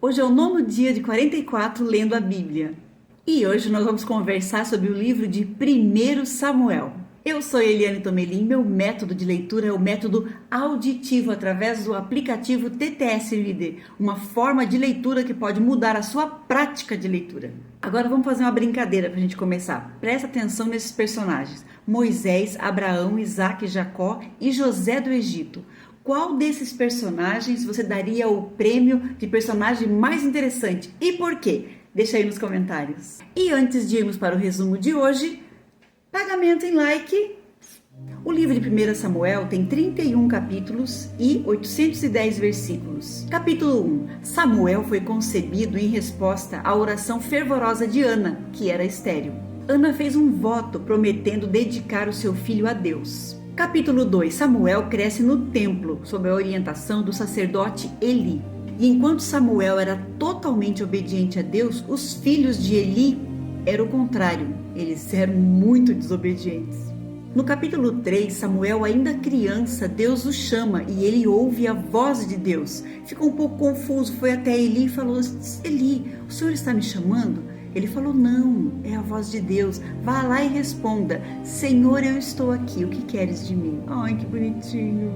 Hoje é o 9º dia de 44 lendo a Bíblia. E hoje nós vamos conversar sobre o livro de 1 Samuel. Eu sou Eliane Tomelin, meu método de leitura é o método auditivo através do aplicativo TTS Reader, uma forma de leitura que pode mudar a sua prática de leitura. Agora vamos fazer uma brincadeira para a gente começar. Presta atenção nesses personagens: Moisés, Abraão, Isaac, Jacó e José do Egito. Qual desses personagens você daria o prêmio de personagem mais interessante e por quê? Deixa aí nos comentários. E antes de irmos para o resumo de hoje, pagamento em like. O livro de 1 Samuel tem 31 capítulos e 810 versículos. Capítulo 1. Samuel foi concebido em resposta à oração fervorosa de Ana, que era estéril. Ana fez um voto prometendo dedicar o seu filho a Deus. Capítulo 2. Samuel cresce no templo, sob a orientação do sacerdote Eli. E enquanto Samuel era totalmente obediente a Deus, os filhos de Eli eram o contrário, eles eram muito desobedientes. No capítulo 3, Samuel, ainda criança, Deus o chama e ele ouve a voz de Deus. Ficou um pouco confuso, foi até Eli e falou: Eli, o senhor está me chamando? Ele falou: não, é a voz de Deus. Vá lá e responda: Senhor, eu estou aqui, o que queres de mim? Ai, que bonitinho.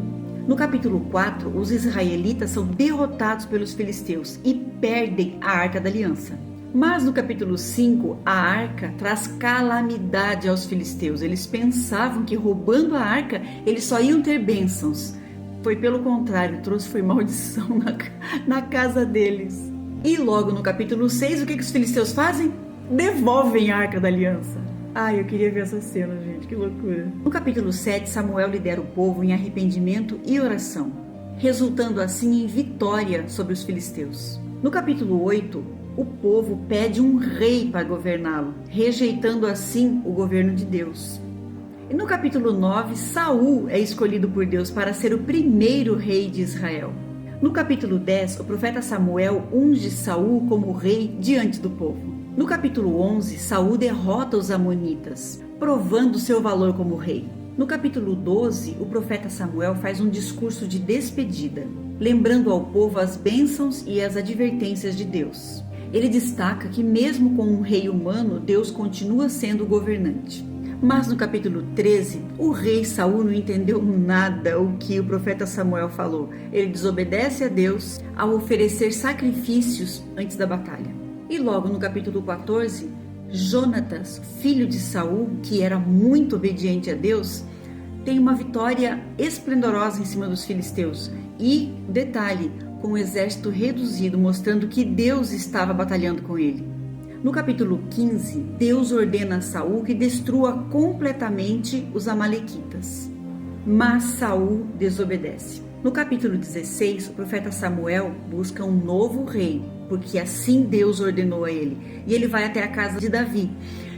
No capítulo 4, os israelitas são derrotados pelos filisteus e perdem a Arca da Aliança. Mas no capítulo 5, a arca traz calamidade aos filisteus. Eles pensavam que roubando a arca, eles só iam ter bênçãos. Foi pelo contrário, foi maldição na casa deles. E logo no capítulo 6, o que os filisteus fazem? Devolvem a Arca da Aliança. Ai, eu queria ver essa cena, gente, que loucura. No capítulo 7, Samuel lidera o povo em arrependimento e oração, resultando assim em vitória sobre os filisteus. No capítulo 8, o povo pede um rei para governá-lo, rejeitando assim o governo de Deus. E no capítulo 9, Saul é escolhido por Deus para ser o primeiro rei de Israel. No capítulo 10, o profeta Samuel unge Saul como rei diante do povo. No capítulo 11, Saul derrota os amonitas, provando seu valor como rei. No capítulo 12, o profeta Samuel faz um discurso de despedida, lembrando ao povo as bênçãos e as advertências de Deus. Ele destaca que mesmo com um rei humano, Deus continua sendo o governante. Mas no capítulo 13, o rei Saul não entendeu nada o que o profeta Samuel falou. Ele desobedece a Deus ao oferecer sacrifícios antes da batalha. E logo no capítulo 14, Jonatas, filho de Saul, que era muito obediente a Deus, tem uma vitória esplendorosa em cima dos filisteus. E, detalhe, com um exército reduzido, mostrando que Deus estava batalhando com ele. No capítulo 15, Deus ordena a Saul que destrua completamente os amalequitas. Mas Saul desobedece. No capítulo 16, o profeta Samuel busca um novo rei, porque assim Deus ordenou a ele. E ele vai até a casa de Davi.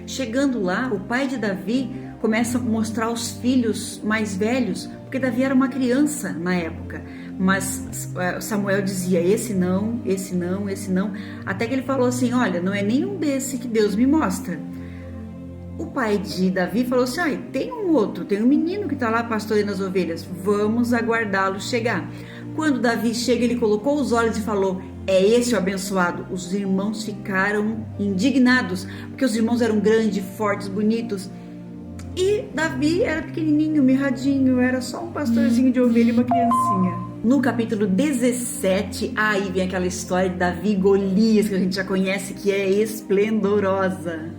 Chegando lá, o pai de Davi começa a mostrar os filhos mais velhos, porque Davi era uma criança na época. Mas Samuel dizia: esse não, esse não, esse não. Até que ele falou assim: olha, não é nenhum desse que Deus me mostra. O pai de Davi falou assim: tem um outro, tem um menino que está lá pastoreando as ovelhas. Vamos aguardá-lo chegar. Quando Davi chega, ele colocou os olhos e falou: é esse o abençoado. Os irmãos ficaram indignados, porque os irmãos eram grandes, fortes, bonitos. E Davi era pequenininho, mirradinho, era só um pastorzinho de ovelha e uma criancinha. No capítulo 17, aí vem aquela história de Davi e Golias, que a gente já conhece, que é esplendorosa.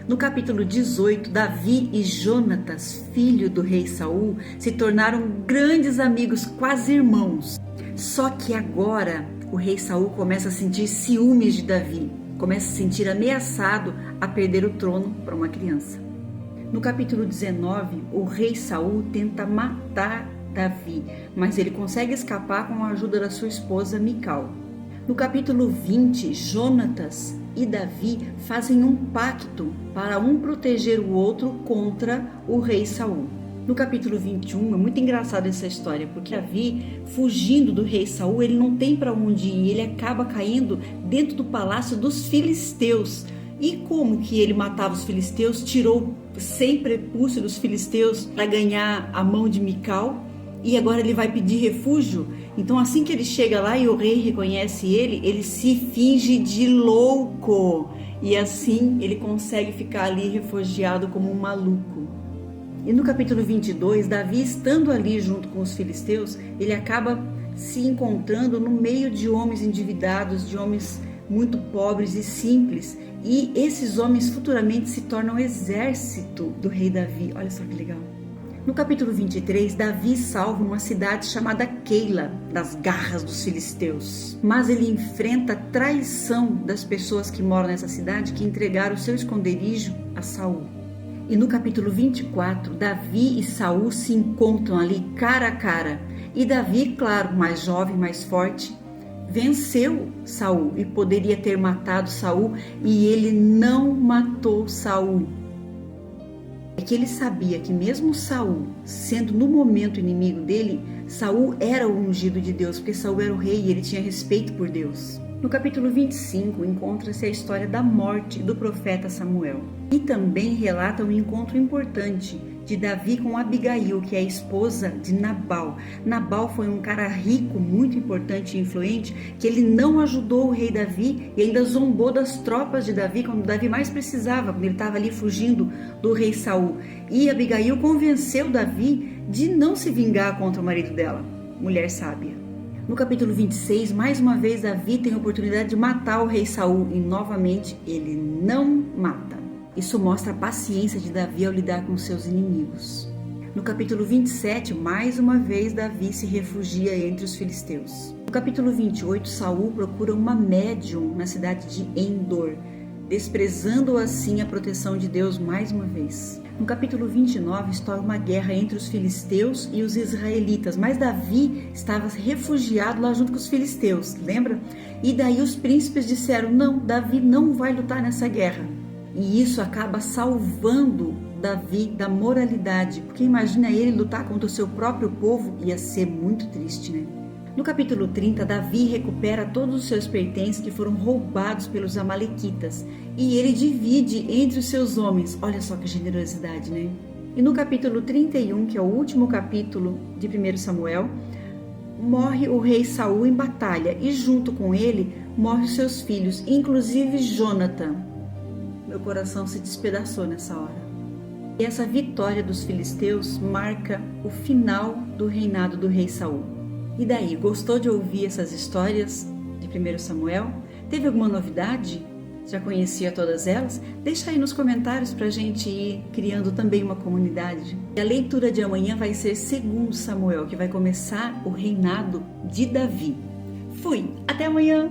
No capítulo 18, Davi e Jonatas, filho do rei Saul, se tornaram grandes amigos, quase irmãos. Só que agora o rei Saul começa a sentir ciúmes de Davi, começa a se sentir ameaçado a perder o trono para uma criança. No capítulo 19, o rei Saul tenta matar Davi, mas ele consegue escapar com a ajuda da sua esposa Mical. No capítulo 20, Jonatas e Davi fazem um pacto para um proteger o outro contra o rei Saul. No capítulo 21, é muito engraçada essa história, porque Davi, fugindo do rei Saul, ele não tem para onde ir, ele acaba caindo dentro do palácio dos filisteus. E como que ele matava os filisteus? Tirou 100 prepúcios dos filisteus para ganhar a mão de Mical e agora ele vai pedir refúgio. Então assim que ele chega lá e o rei reconhece ele, ele se finge de louco e assim ele consegue ficar ali refugiado como um maluco. E no capítulo 22, Davi estando ali junto com os filisteus, ele acaba se encontrando no meio de homens endividados, de homens muito pobres e simples, e esses homens futuramente se tornam exército do rei Davi. Olha só que legal. No capítulo 23, Davi salva uma cidade chamada Keila das garras dos filisteus, mas ele enfrenta a traição das pessoas que moram nessa cidade, que entregaram o seu esconderijo a Saul. E no capítulo 24, Davi e Saul se encontram ali cara a cara, e Davi, claro, mais jovem, mais forte, venceu Saul e poderia ter matado Saul, e ele não matou Saul. É que ele sabia que mesmo Saul, sendo no momento inimigo dele, Saul era o ungido de Deus, porque Saul era o rei e ele tinha respeito por Deus. No capítulo 25 encontra-se a história da morte do profeta Samuel. E também relata um encontro importante de Davi com Abigail, que é a esposa de Nabal. Nabal foi um cara rico, muito importante e influente, que ele não ajudou o rei Davi e ainda zombou das tropas de Davi quando Davi mais precisava, quando ele estava ali fugindo do rei Saul. E Abigail convenceu Davi de não se vingar contra o marido dela, mulher sábia. No capítulo 26, mais uma vez Davi tem a oportunidade de matar o rei Saul e novamente ele não mata. Isso mostra a paciência de Davi ao lidar com seus inimigos. No capítulo 27, mais uma vez Davi se refugia entre os filisteus. No capítulo 28, Saul procura uma médium na cidade de Endor, desprezando assim a proteção de Deus mais uma vez. No capítulo 29, estoura uma guerra entre os filisteus e os israelitas, mas Davi estava refugiado lá junto com os filisteus, lembra? E daí os príncipes disseram, não, Davi não vai lutar nessa guerra. E isso acaba salvando Davi da moralidade, porque imagina ele lutar contra o seu próprio povo, ia ser muito triste, né? No capítulo 30, Davi recupera todos os seus pertences que foram roubados pelos amalequitas e ele divide entre os seus homens. Olha só que generosidade, né? E no capítulo 31, que é o último capítulo de 1 Samuel, morre o rei Saul em batalha e junto com ele morrem os seus filhos, inclusive Jonatan. Meu coração se despedaçou nessa hora. E essa vitória dos filisteus marca o final do reinado do rei Saul. E daí, gostou de ouvir essas histórias de 1 Samuel? Teve alguma novidade? Já conhecia todas elas? Deixa aí nos comentários para a gente ir criando também uma comunidade. E a leitura de amanhã vai ser 2 Samuel, que vai começar o reinado de Davi. Fui! Até amanhã!